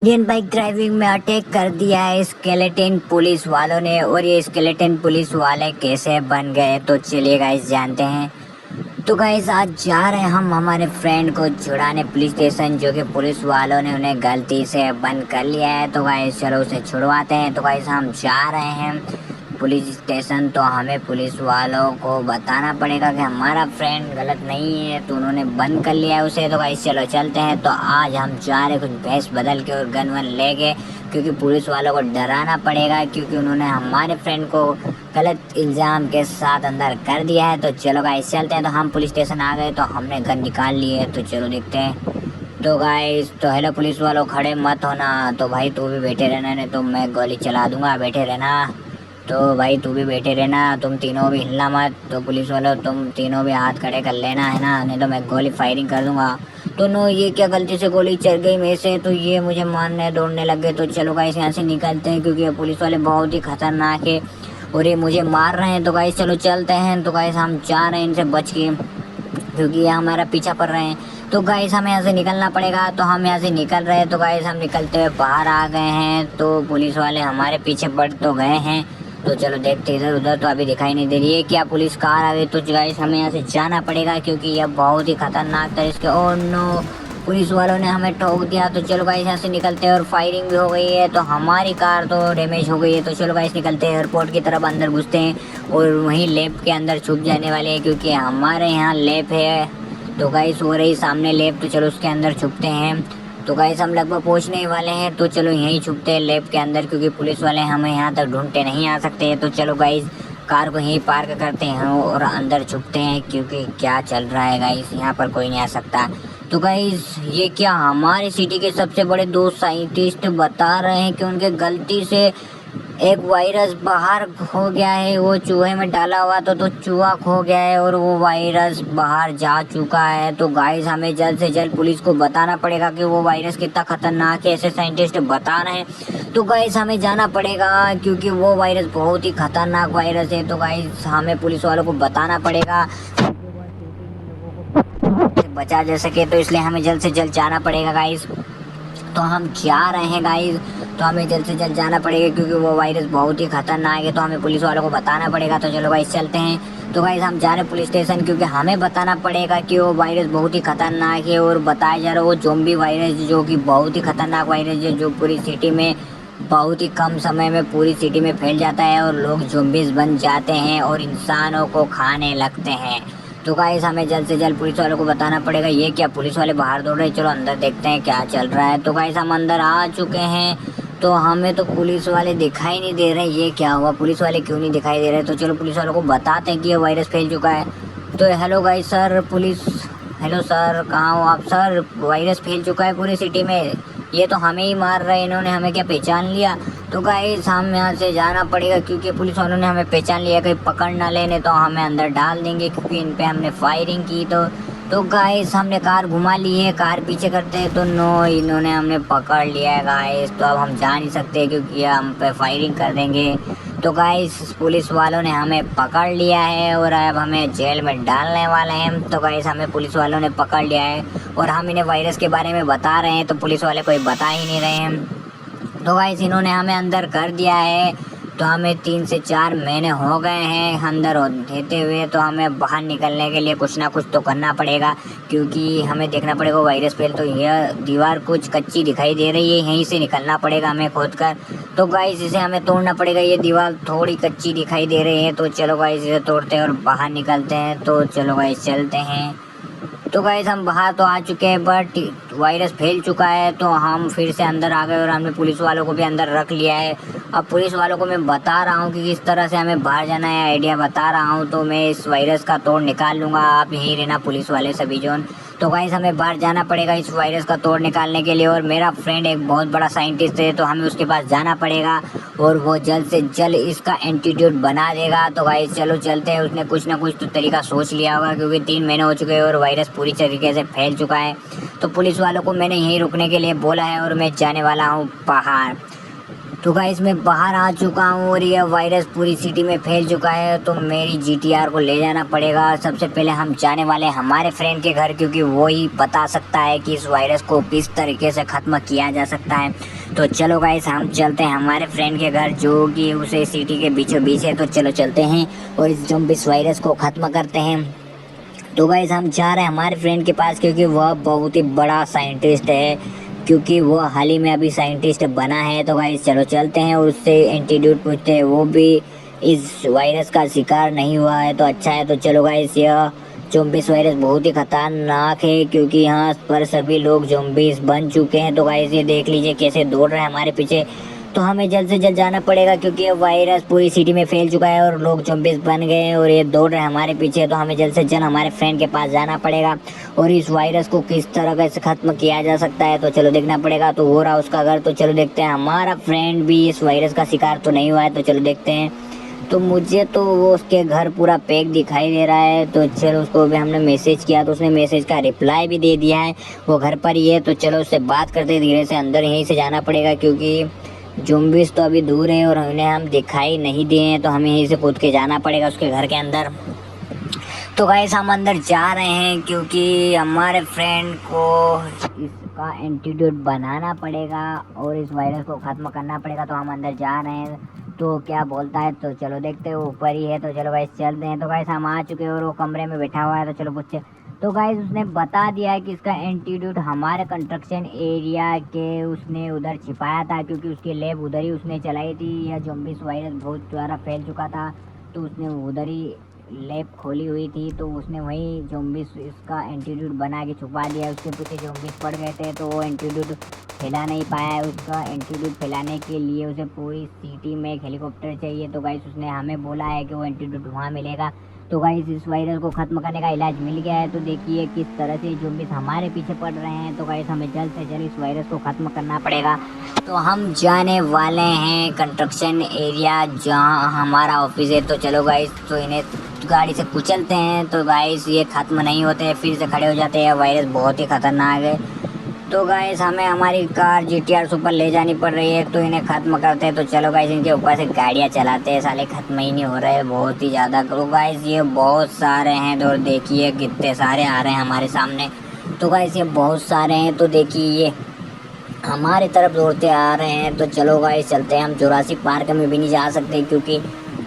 Indian bike driving में attack कर दिया है स्केलेटन पुलिस वालों ने। और ये स्केलेटन पुलिस वाले कैसे बन गए तो चलिए गाइस जानते हैं। तो गाइस आज जा रहे हैं हम हमारे फ्रेंड को छुड़ाने पुलिस स्टेशन, जो कि पुलिस वालों ने उन्हें गलती से बंद कर लिया है। तो गाइस चलो उसे छुड़वाते हैं। तो गाइस हम जा रहे हैं पुलिस स्टेशन। तो हमें पुलिस वालों को बताना पड़ेगा कि हमारा फ्रेंड गलत नहीं है, तो उन्होंने बंद कर लिया है उसे। तो गाइस चलो चलते हैं। तो आज हम जा रहे कुछ भैंस बदल के और गन वन लेके, क्योंकि पुलिस वालों को डराना पड़ेगा, क्योंकि उन्होंने हमारे फ्रेंड को गलत इल्ज़ाम के साथ अंदर कर दिया है। तो चलो गाइस चलते हैं। तो हम पुलिस स्टेशन आ गए, तो हमने गन निकाल ली है। तो चलो देखते हैं। तो गाइस तो हेलो पुलिस वालों, खड़े मत होना। तो भाई तू भी बैठे रहना, नहीं तो मैं गोली चला दूंगा, बैठे रहना। तो भाई तू भी बैठे रहना, तुम तीनों भी हिलना मत। तो पुलिस वालों तुम तीनों भी हाथ खड़े कर लेना, है ना, नहीं तो मैं गोली फायरिंग कर दूंगा। तो नो, ये क्या गलती से गोली चल गई मेरे से, तो ये मुझे मारने दौड़ने लग गए। तो चलो गाइस यहाँ से निकलते हैं, क्योंकि ये पुलिस वाले बहुत ही खतरनाक है और ये मुझे मार रहे हैं। तो गाइस चलो चलते हैं। तो गाइस हम जा रहे हैं इनसे बच के, क्योंकि ये हमारा पीछा कर रहे हैं। तो गाइस हमें यहाँ से निकलना पड़ेगा। तो हम यहाँ से निकल रहे हैं। तो गाइस हम निकलते हुए बाहर आ गए हैं। तो पुलिस वाले हमारे पीछे पड़ तो गए हैं। तो चलो देखते इधर उधर, तो अभी दिखाई नहीं दे रही है क्या पुलिस कार आ गई। तो गाइस हमें यहाँ से जाना पड़ेगा, क्योंकि यह बहुत ही खतरनाक था इसके। ओह नो, पुलिस वालों ने हमें ठोक दिया। तो चलो गाइस यहाँ से निकलते हैं। और फायरिंग भी हो गई है, तो हमारी कार तो डैमेज हो गई है। तो चलो गाइस निकलते हैं, एयरपोर्ट की तरफ अंदर घुसते हैं और वहीं लैब के अंदर छुप जाने वाले हैं, क्योंकि हमारे यहाँ लैब है। तो गाइस हो रही सामने लैब, तो चलो उसके अंदर छुपते हैं। तो गाइस हम लगभग पहुंचने ही वाले हैं। तो चलो यहीं छुपते हैं लैब के अंदर, क्योंकि पुलिस वाले हमें यहाँ तक ढूंढते नहीं आ सकते। तो चलो गाइस कार को यहीं पार्क करते हैं और अंदर छुपते हैं, क्योंकि क्या चल रहा है गाइस, यहाँ पर कोई नहीं आ सकता। तो गाइस ये क्या हमारे सिटी के सबसे बड़े दो साइंटिस्ट बता रहे हैं कि उनके गलती से एक वायरस बाहर हो गया है, वो चूहे में डाला हुआ तो चूहा खो गया है और वो वायरस बाहर जा चुका है। तो गाइस हमें जल्द से जल्द पुलिस को बताना पड़ेगा कि वो वायरस कितना खतरनाक है, ऐसे साइंटिस्ट बता रहे हैं। तो गाइस हमें जाना पड़ेगा, क्योंकि वो वायरस बहुत ही खतरनाक वायरस है। तो गाइस हमें पुलिस वालों को बताना पड़ेगा बचा जा सके, तो इसलिए हमें जल्द से जल्द जाना पड़ेगा गाइस। तो हम जा रहे हैं गाइस। तो हमें जल्द से जल्द जाना पड़ेगा, क्योंकि वो वायरस बहुत ही खतरनाक है, तो हमें पुलिस वालों को बताना पड़ेगा। तो चलो गाइस चलते हैं। तो गाइस हम जा रहे हैं पुलिस स्टेशन, क्योंकि हमें बताना पड़ेगा कि वो वायरस बहुत ही खतरनाक है। और बताया जा रहा है वो ज़ॉम्बी वायरस, जो कि बहुत ही खतरनाक वायरस है, जो पूरी सिटी में बहुत ही कम समय में पूरी सिटी में फैल जाता है और लोग ज़ॉम्बीज़ बन जाते हैं और इंसानों को खाने लगते हैं। तो गाइस हमें जल्द से जल्द पुलिस वालों को बताना पड़ेगा। ये क्या पुलिस वाले बाहर दौड़ रहे हैं, चलो अंदर देखते हैं क्या चल रहा है। तो गाइस हम अंदर आ चुके हैं। तो हमें तो पुलिस वाले दिखाई नहीं दे रहे, ये क्या हुआ, पुलिस वाले क्यों नहीं दिखाई दे रहे। तो चलो पुलिस वालों को बताते हैं कि ये वायरस फैल चुका है। तो hello guys sir, police, hello sir कहाँ हो आप सर, वायरस फैल चुका है पूरी सिटी में, ये तो हमें ही मार रहे हैं, इन्होंने हमें क्या पहचान लिया। तो गाइस हम यहाँ से जाना पड़ेगा, क्योंकि पुलिस वालों ने हमें पहचान लिया, कहीं पकड़ ना लेने तो हमें अंदर डाल देंगे, क्योंकि इन पे हमने फायरिंग की। तो गाइस हमने कार घुमा ली है, कार पीछे करते हैं, तो नो, इन्होंने हमें पकड़ लिया है गाइस। तो अब हम जा नहीं सकते, क्योंकि हम पे फायरिंग कर देंगे। तो गाइस पुलिस वालों ने हमें पकड़ लिया है और अब हमें जेल में डालने वाले हैं। तो गाइस हमें पुलिस वालों ने पकड़ लिया है और हम इन्हें वायरस के बारे में बता रहे हैं, तो पुलिस वाले कोई बता ही नहीं रहे हैं। तो गाइस इन्होंने हमें अंदर कर दिया है। तो हमें 3 से 4 महीने हो गए हैं अंदर देते हुए। तो हमें बाहर निकलने के लिए कुछ ना कुछ तो करना पड़ेगा, क्योंकि हमें देखना पड़ेगा वायरस फैल। तो यह दीवार कुछ कच्ची दिखाई दे रही है, यहीं से निकलना पड़ेगा हमें खोद कर। तो गाइस इसे हमें तोड़ना पड़ेगा, ये दीवार थोड़ी कच्ची दिखाई दे रही है। तो चलो गाइस इसे तोड़ते हैं और बाहर निकलते हैं। तो चलो गाइस चलते हैं। तो गाइस हम बाहर तो आ चुके हैं, बट वायरस फैल चुका है, तो हम फिर से अंदर आ गए और हमने पुलिस वालों को भी अंदर रख लिया है। अब पुलिस वालों को मैं बता रहा हूँ कि किस तरह से हमें बाहर जाना है, आइडिया बता रहा हूँ। तो मैं इस वायरस का तोड़ निकाल लूँगा, आप यहीं रहना पुलिस वाले सभी जोन। तो गाइस हमें बाहर जाना पड़ेगा इस वायरस का तोड़ निकालने के लिए, और मेरा फ्रेंड एक बहुत बड़ा साइंटिस्ट है, तो हमें उसके पास जाना पड़ेगा और वो जल्द से जल्द इसका एंटीट्यूड बना देगा। तो गाइस चलो चलते हैं, उसने कुछ ना कुछ तो तरीका सोच लिया होगा, क्योंकि 3 महीने हो चुके हैं और वायरस पूरी तरीके से फैल चुका है। तो पुलिस वालों को मैंने यहीं रुकने के लिए बोला है और मैं जाने वाला हूँ बाहर। तो गाइस मैं बाहर आ चुका हूँ और यह वायरस पूरी सिटी में फैल चुका है, तो मेरी जीटीआर को ले जाना पड़ेगा। सबसे पहले हम जाने वाले हमारे फ्रेंड के घर, क्योंकि वो ही बता सकता है कि इस वायरस को किस तरीके से ख़त्म किया जा सकता है। तो चलो गाइस हम चलते हैं हमारे फ्रेंड के घर, जो कि उसे सिटी के बीचों बीच है। तो चलो चलते हैं और इस ज़ॉम्बीज़ वायरस को ख़त्म करते हैं। तो गाइस हम जा रहे हैं हमारे फ्रेंड के पास, क्योंकि वह बहुत ही बड़ा साइंटिस्ट है, क्योंकि वो हाल ही में अभी साइंटिस्ट बना है। तो गाइस चलो चलते हैं और उससे एंटीडोट पूछते हैं, वो भी इस वायरस का शिकार नहीं हुआ है तो अच्छा है। तो चलो गाइस, यह ज़ॉम्बीज़ वायरस बहुत ही खतरनाक है, क्योंकि यहाँ पर सभी लोग ज़ॉम्बीज़ बन चुके हैं। तो गाइस ये देख लीजिए कैसे दौड़ रहे हैं हमारे पीछे। तो हमें जल्द से जल्द जाना पड़ेगा, क्योंकि ये वायरस पूरी सिटी में फैल चुका है और लोग ज़ॉम्बीज़ बन गए हैं और ये दौड़ रहे हैं हमारे पीछे। तो हमें जल्द से जल्द हमारे फ्रेंड के पास जाना पड़ेगा और इस वायरस को किस तरह से ख़त्म किया जा सकता है। तो चलो देखना पड़ेगा। तो हो रहा उसका घर, तो चलो देखते हैं। हमारा फ्रेंड भी इस वायरस का शिकार तो नहीं हुआ है, तो चलो देखते हैं। तो मुझे तो वो उसके घर पूरा पैक दिखाई दे रहा है। तो चलो उसको भी हमने मैसेज किया, तो उसने मैसेज का रिप्लाई भी दे दिया है, वो घर पर ही है। तो चलो उससे बात करते धीरे से, अंदर यहीं से जाना पड़ेगा, क्योंकि ज़ॉम्बीज़ तो अभी दूर है और उन्हें हम दिखाई नहीं दिए हैं। तो हमें यहीं से कूद के जाना पड़ेगा उसके घर के अंदर। तो गाइस हम अंदर जा रहे हैं, क्योंकि हमारे फ्रेंड को इसका एंटीडोट बनाना पड़ेगा और इस वायरस को ख़त्म करना पड़ेगा। तो हम अंदर जा रहे हैं, तो क्या बोलता है तो चलो देखते हैं। ऊपर ही है, तो चलो गाइस चलते हैं। तो गाइस हम आ चुके हैं और वो कमरे में बैठा हुआ है, तो चलो पूछते। तो गाइस उसने बता दिया है कि इसका एंटीडोट हमारे कंस्ट्रक्शन एरिया के उसने उधर छिपाया था, क्योंकि उसकी लैब उधर ही उसने चलाई थी। यह ज़ॉम्बीज़ वायरस बहुत ज़्यादा फैल चुका था, तो उसने उधर ही लैब खोली हुई थी। तो उसने वहीं ज़ॉम्बीज़ इसका एंटीडोट बना के छुपा दिया। उसके पीछे ज़ॉम्बीज़ पड़ गए थे, तो वो एंटीडोट फैला नहीं पाया है। उसका एंटीडोट फैलाने के लिए उसे पूरी सिटी में एक हेलीकॉप्टर चाहिए। तो गाइस उसने हमें बोला है कि वो एंटीडोट वहाँ मिलेगा। तो गाइस इस वायरस को ख़त्म करने का इलाज मिल गया है। तो देखिए किस तरह से ज़ॉम्बीज़ हमारे पीछे पड़ रहे हैं। तो गाइस हमें जल्द से जल्द इस वायरस को ख़त्म करना पड़ेगा। तो हम जाने वाले हैं कंस्ट्रक्शन एरिया जहाँ हमारा ऑफिस है। तो चलो गाइस, तो इन्हें गाड़ी से कुचलते हैं। तो गाइस ये ख़त्म नहीं होते हैं, फिर से खड़े हो जाते हैं। वायरस बहुत ही ख़तरनाक है। तो गाइस हमें हमारी कार जीटीआर सुपर ले जानी पड़ रही है, तो इन्हें ख़त्म करते हैं। तो चलो गाइस इनके ऊपर से गाड़ियाँ चलाते हैं, साले ख़त्म ही नहीं हो रहे हैं, बहुत ही ज़्यादा। तो गाइस ये बहुत सारे हैं, तो देखिए कितने सारे आ रहे हैं हमारे सामने। तो गाइस ये बहुत सारे हैं, तो देखिए ये हमारी तरफ दौड़ते आ रहे हैं। तो चलो गाइस चलते हैं। हम जुरासिक पार्क में भी नहीं जा सकते, क्योंकि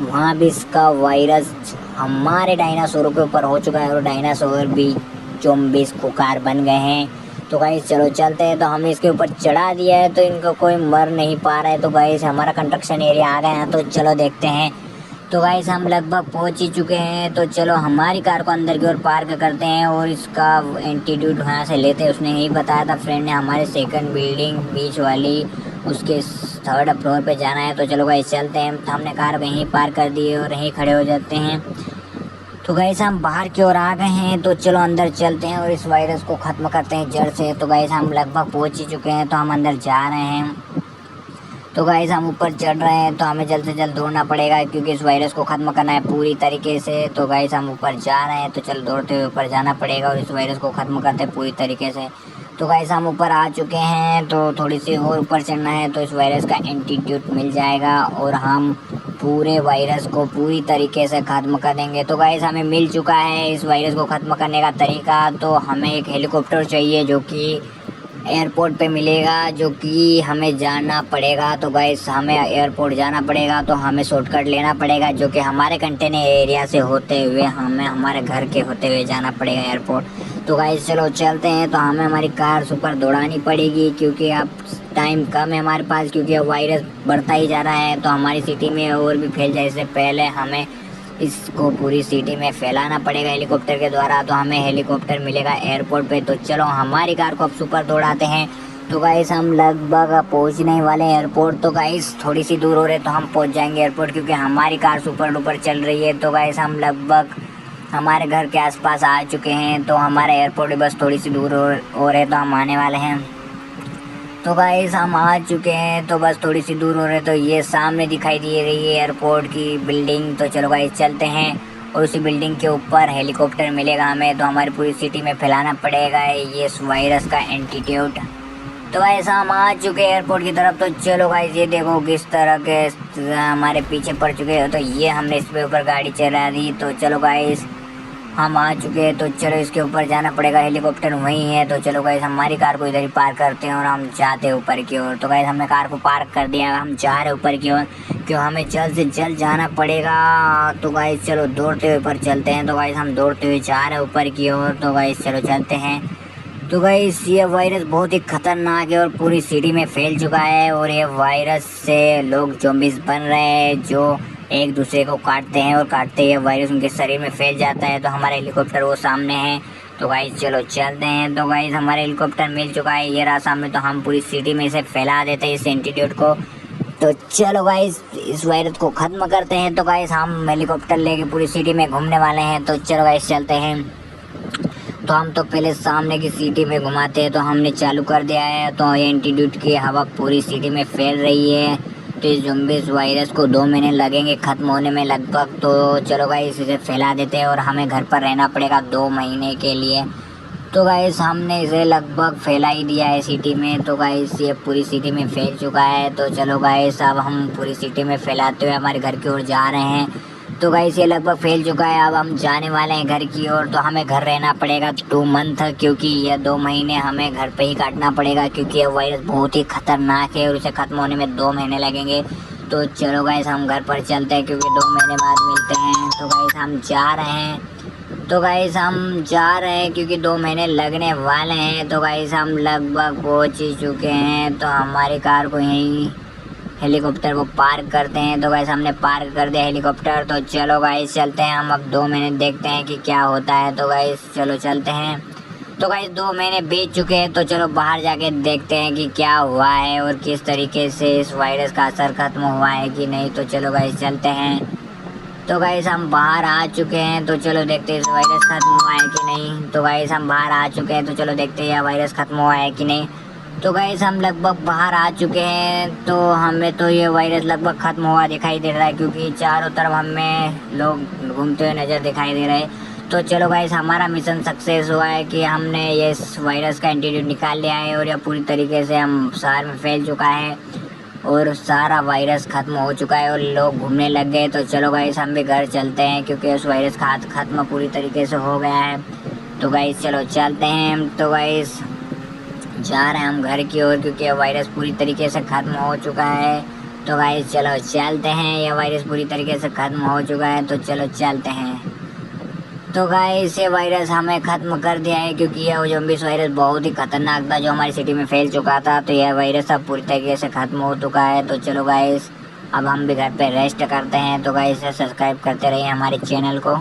वहाँ भी इसका वायरस हमारे डायनासोरों के ऊपर हो चुका है और डायनासोर भी ज़ॉम्बीज़ खुखार बन गए हैं। तो गाइस चलो चलते हैं। तो हमने इसके ऊपर चढ़ा दिया है, तो इनको कोई मर नहीं पा रहा है। तो गाइस हमारा कंस्ट्रक्शन एरिया आ गए हैं, तो चलो देखते हैं। तो गाइस हम लगभग पहुंच ही चुके हैं। तो चलो हमारी कार को अंदर की ओर पार्क करते हैं और इसका एंटीडोट वहाँ से लेते हैं। उसने यही बताया था फ्रेंड ने, हमारे सेकंड बिल्डिंग बीच वाली उसके थर्ड फ्लोर पे जाना है। तो चलो गाइस चलते हैं। तो हमने कार को यहीं पार्क कर दी है और यहीं खड़े हो जाते हैं। तो गाइस हम बाहर की ओर आ गए हैं, तो चलो अंदर चलते हैं और इस वायरस को ख़त्म करते हैं जड़ से। तो गाइस हम लगभग पहुंच ही चुके हैं, तो हम अंदर जा रहे हैं। तो गाइस हम ऊपर चढ़ रहे हैं, तो हमें जल्द से जल्द दौड़ना पड़ेगा, क्योंकि इस वायरस को ख़त्म करना है पूरी तरीके से। तो गाइस हम ऊपर जा रहे हैं, तो चलो दौड़ते हुए ऊपर जाना पड़ेगा और इस वायरस को ख़त्म करते हैं पूरी तरीके से। तो गाइस हम ऊपर आ चुके हैं, तो थोड़ी सी और ऊपर चढ़ना है, तो इस वायरस का एंटीडोट मिल जाएगा और हम पूरे वायरस को पूरी तरीके से ख़त्म कर देंगे। तो गाइस हमें मिल चुका है इस वायरस को ख़त्म करने का तरीका। तो हमें एक हेलीकॉप्टर चाहिए, जो कि एयरपोर्ट पे मिलेगा, जो कि हमें जाना पड़ेगा। तो गाइस हमें एयरपोर्ट जाना पड़ेगा, तो हमें शॉर्टकट लेना पड़ेगा, जो कि हमारे कंटेनर एरिया से होते हुए हमें हमारे घर के होते हुए जाना पड़ेगा एयरपोर्ट। तो गाइस चलो चलते हैं। तो हमें हमारी कार सुपर दौड़ानी पड़ेगी, क्योंकि अब टाइम कम है हमारे पास, क्योंकि वायरस बढ़ता ही जा रहा है। तो हमारी सिटी में और भी फैल जाए, इससे पहले हमें इसको पूरी सिटी में फैलाना पड़ेगा हेलीकॉप्टर के द्वारा। तो हमें हेलीकॉप्टर मिलेगा एयरपोर्ट पे। तो चलो हमारी कार को अब सुपर दौड़ाते हैं। तो गाइस हम लगभग पहुंचने वाले हैं एयरपोर्ट। तो गाइस थोड़ी सी दूर हो रहे, तो हम पहुंच जाएंगे एयरपोर्ट, क्योंकि हमारी कार सुपर डुपर चल रही है। तो गाइस हम लगभग हमारे घर के आसपास आ चुके हैं। तो हमारा एयरपोर्ट बस थोड़ी सी दूर और है, तो हम आने वाले हैं। तो गाइस हम आ चुके हैं, तो बस थोड़ी सी दूर हो रहे, तो ये सामने दिखाई दे रही है एयरपोर्ट की बिल्डिंग। तो चलो गाइस चलते हैं और उसी बिल्डिंग के ऊपर हेलीकॉप्टर मिलेगा हमें। तो हमारी पूरी सिटी में फैलाना पड़ेगा ये वायरस का एंटीडोट। तो गाइस हम आ चुके हैं एयरपोर्ट की तरफ। तो चलो गाइस ये देखो किस तरह के हमारे पीछे पड़ चुके हैं। तो ये हमने इस पे ऊपर गाड़ी चला दी। तो चलो गाइस हम आ चुके हैं। तो चलो इसके ऊपर जाना पड़ेगा, हेलीकॉप्टर वहीं है। तो चलो गाइस हमारी कार को इधर ही पार्क करते हैं और हम जाते हैं ऊपर की ओर। तो गाइस हमने कार को पार्क कर दिया, हम जा रहे हैं ऊपर की ओर क्यों हमें जल्द से जल्द जाना पड़ेगा। तो गाइस चलो दौड़ते हुए ऊपर चलते हैं। तो गाइस हम दौड़ते हुए जा रहे हैं ऊपर की ओर। तो गाइस चलो चलते हैं। तो गाइस ये वायरस बहुत ही खतरनाक है और पूरी सिटी में फैल चुका है और ये वायरस से लोग ज़ॉम्बीज़ बन रहे हैं जो एक दूसरे को काटते हैं और काटते ही वायरस उनके शरीर में फैल जाता है। तो हमारा हेलीकॉप्टर वो सामने है। तो गाइस चलो चलते हैं। तो गाइस हमारा हेलीकॉप्टर मिल चुका है, ये रहा सामने। तो हम पूरी सिटी में इसे फैला देते हैं, इस एंटीडोट को। तो चलो गाइस इस वायरस को ख़त्म करते हैं। तो गाइस हम हेलीकॉप्टर लेके पूरी सिटी में घूमने वाले हैं। तो चलो गाइस चलते हैं। तो हम तो पहले सामने की सिटी में घुमाते हैं। तो हमने चालू कर दिया है। तो एंटीडोट की हवा पूरी सिटी में फैल रही है। तो इस ज़ॉम्बीज़ वायरस को 2 महीने लगेंगे ख़त्म होने में लगभग। तो चलो गाइस इसे फैला देते हैं और हमें घर पर रहना पड़ेगा 2 महीने के लिए। तो गाइस हमने इसे लगभग फैला ही दिया है सिटी में। तो गाइस ये पूरी सिटी में फैल चुका है। तो चलो गाइस अब हम पूरी सिटी में फैलाते हुए हमारे घर की ओर जा रहे हैं। तो गाइस ये लगभग फैल चुका है, अब हम जाने वाले हैं घर की ओर। तो हमें घर रहना पड़ेगा 2 मंथ, क्योंकि यह 2 महीने हमें घर पे ही काटना पड़ेगा क्योंकि यह वायरस बहुत ही खतरनाक है और उसे ख़त्म होने में 2 महीने लगेंगे। तो चलो गाइस हम घर पर चलते हैं क्योंकि 2 महीने बाद मिलते हैं। तो गाइस हम जा रहे हैं। तो गाइस हम जा रहे हैं क्योंकि 2 महीने लगने वाले हैं। तो गाइस हम लगभग पहुँच ही चुके हैं। तो हमारी कार को यहीं हेलीकॉप्टर को पार्क करते हैं। तो गाइस हमने पार्क कर दिया हेलीकॉप्टर। तो चलो गाइस चलते हैं, हम अब 2 महीने देखते हैं कि क्या होता है। तो गाइस चलो चलते हैं। तो गाइस 2 महीने बीत चुके हैं। तो चलो बाहर जाके देखते हैं कि क्या हुआ है और किस तरीके से इस वायरस का असर ख़त्म हुआ है कि नहीं। तो चलो गाइस चलते हैं। तो गाइस हम बाहर आ चुके हैं। तो चलो देखते हैं इस वायरस ख़त्म हुआ है कि नहीं। तो गाइस हम बाहर आ चुके हैं। तो चलो देखते हैं यह वायरस ख़त्म हुआ है कि नहीं। तो गाइस हम लगभग बाहर आ चुके हैं। तो हमें तो ये वायरस लगभग ख़त्म हुआ दिखाई दे रहा है क्योंकि चारों तरफ हमें लोग घूमते हुए नज़र दिखाई दे रहे हैं। तो चलो गाइस हमारा मिशन सक्सेस हुआ है कि हमने ये इस वायरस का एंटीडोट निकाल लिया है और यह पूरी तरीके से हम शहर में फैल चुका है और सारा वायरस ख़त्म हो चुका है और लोग घूमने लग गए। तो चलो गाइस हम भी घर चलते हैं क्योंकि उस वायरस का ख़त्म पूरी तरीके से हो गया है। तो गाइस चलो चलते हैं। तो गाइस जा रहे हैं हम घर की ओर क्योंकि यह वायरस पूरी तरीके से ख़त्म हो चुका है। तो गाइस चलो चलते हैं, यह वायरस पूरी तरीके से ख़त्म हो चुका है। तो चलो चलते हैं। तो गाइस ये वायरस हमें ख़त्म कर दिया है क्योंकि यह ज़ॉम्बीज़ वायरस बहुत ही ख़तरनाक था जो हमारी सिटी में फैल चुका था। तो यह वायरस अब पूरी तरीके से ख़त्म हो चुका है। तो चलो गाइस अब हम भी घर पे रेस्ट करते हैं। तो गाइस सब्सक्राइब करते रहिए हमारे चैनल को।